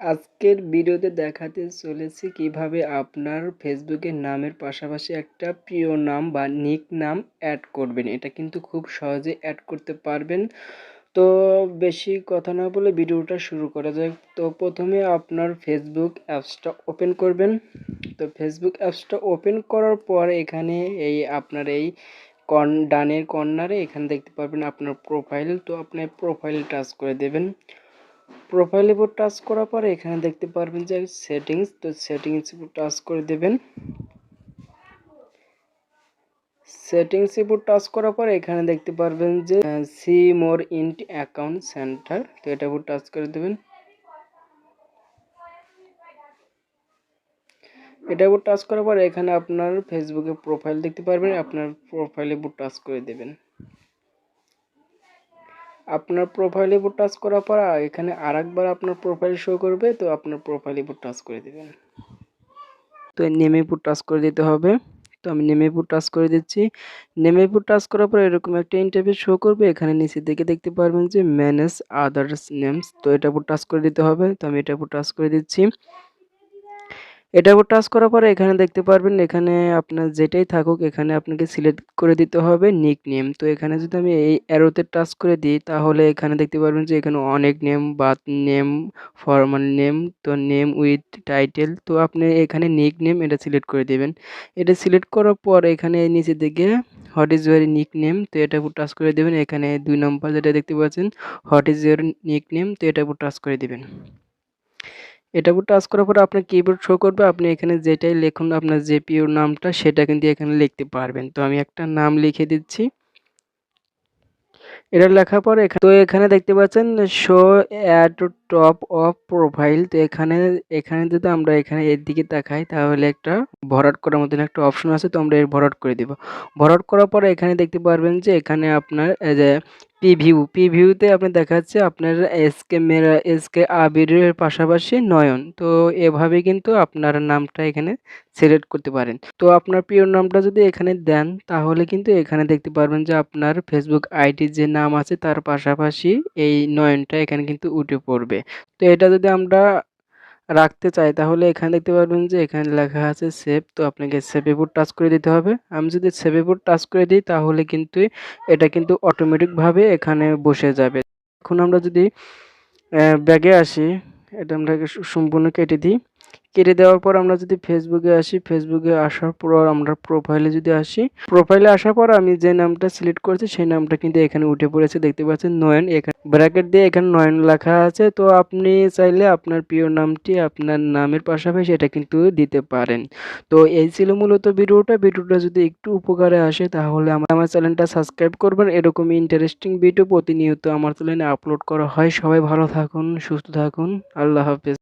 আজকের ভিডিওতে দেখাতে চলেছি কিভাবে আপনার ফেসবুকের নামের পাশাপাশি একটা প্রিয় নাম বা নিক নাম অ্যাড করবেন। এটা কিন্তু খুব সহজে অ্যাড করতে পারবেন। তো বেশি কথা না বলে ভিডিওটা শুরু করা যাক। তো প্রথমে আপনার ফেসবুক অ্যাপসটা ওপেন করবেন। তো ফেসবুক অ্যাপসটা ওপেন করার পর এখানে আপনার ডানের কর্নারে এখানে দেখতে পারবেন আপনার প্রোফাইল। তো আপনার প্রোফাইল টাচ করে দেবেন। প্রোফাইলের উপর টাচ করার পরে এখানে দেখতে পারবেন যে সেটিংস, তো সেটিংস উপর টাচ করে দেবেন। সেটিংস উপর টাচ করার পরে এখানে দেখতে পারবেন যে see more in account centre, তো এটা উপর টাচ করে দেবেন। এটা উপর টাচ করার পরে এখানে আপনার ফেসবুকে প্রোফাইল দেখতে পারবেন, আপনার প্রোফাইলের উপর টাচ করে দেবেন। আপনার প্রোফাইলের উপর টাচ করার পর এখানে আরেকবার আপনার প্রোফাইল শো করবে, তো আপনার প্রোফাইলের উপর টাচ করে দেবেন। তো নেমে উপর টাচ করে দিতে হবে। তো আমি নেমে উপর টাচ করে দিচ্ছি। নেমে উপর টাচ করার পর এরকম একটা ইন্টারফেস শো করবে। এখানে নিচের দিকে দেখতে পারবেন যে ম্যানেজ আদার্স নেমস, তো এটা উপর টাচ করে দিতে হবে। তো আমি এটা উপর টাচ করে দিচ্ছি। এটার উপর টাচ করার পরে এখানে দেখতে পারবেন, এখানে আপনার যেটাই থাকুক এখানে আপনাকে সিলেক্ট করে দিতে হবে নিক নেম। তো এখানে যদি আমি এই অ্যারোতে টাচ করে দিই তাহলে এখানে দেখতে পারবেন যে এখানে অনেক name, birth name, formal name, তো নেম উইথ টাইটেল। তো আপনি এখানে নিক নেম এটা সিলেক্ট করে দেবেন। এটা সিলেক্ট করার পর এখানে নিচের দিকে what is your nick name, তো এটা উপর টাচ করে দেবেন। এখানে 2 নম্বর যেটা দেখতে পাচ্ছেন what is your nick name, তো এটা উপর টাচ করে দেবেন। এটা উপর টাচ করার পরে আপনার কিবোর্ড শো করবে, আপনি এখানে যেটাই লিখুন আপনার যে প্রিয় নামটা সেটা কিন্তু এখানে লিখতে পারবেন। তো আমি একটা নাম লিখে দিচ্ছি। এটা লেখার পরে তো এখানে দেখতে পাচ্ছেন show at top of profile. তো এখানে এখানে যদি আমরা এখানে এর দিকে তাকাই তাহলে একটা ভরাট করার মতন একটা অপশন আছে, তো আমরা এর ভরাট করে দিব। ভরাট করার পরে এখানে দেখতে পারবেন যে এখানে আপনার এই যে প্রিভিউতে আপনি দেখাচ্ছে আপনার এসকে আবিরের পাশাপাশি নয়ন। তো এভাবে কিন্তু আপনার নামটা এখানে সিলেক্ট করতে পারেন। তো আপনার প্রিয় নামটা যদি এখানে দেন তাহলে কিন্তু এখানে দেখতে পারবেন যে আপনার ফেসবুক আইডির যে নাম আছে তার পাশাপাশি এই নয়নটা এখানে কিন্তু উঠে পড়বে। তো এটা যদি আমরা রাখতে চাই তাহলে এখানে দেখতে পারবেন যে এখানে লেখা আছে সেভ, তো আপনাকে সেভের উপর টাচ করে দিতে হবে। আমি যদি সেভের উপর টাচ করে দিই তাহলে কিন্তু এটা কিন্তু অটোমেটিকভাবে এখানে বসে যাবে। এখন আমরা যদি ব্যাগে আসি, এটা আমরা সম্পূর্ণ কেটে দিই। কেটে দেওয়ার পর আমরা যদি ফেসবুকে আসি, ফেসবুকে আসার পর আমরা প্রোফাইলে যদি আসি, প্রোফাইলে আসার পর আমি যে নামটা সিলেক্ট করেছি সেই নামটা কিন্তু এখানে উঠে পড়েছে, দেখতে পাচ্ছেন নয়ন। এখানে ব্র্যাকেট দিয়ে এখানে নয়ন লেখা আছে। তো আপনি চাইলে আপনার প্রিয় নামটি আপনার নামের পাশাপাশি এটা কিন্তু দিতে পারেন। তো এই ছিল মূলত ভিডিওটা যদি একটু উপকারে আসে তাহলে আমার চ্যানেলটা সাবস্ক্রাইব করবেন। এরকমই ইন্টারেস্টিং ভিডিও প্রতিনিয়ত আমার চ্যানেলে আপলোড করা হয়। সবাই ভালো থাকুন, সুস্থ থাকুন, আল্লাহ হাফেজ।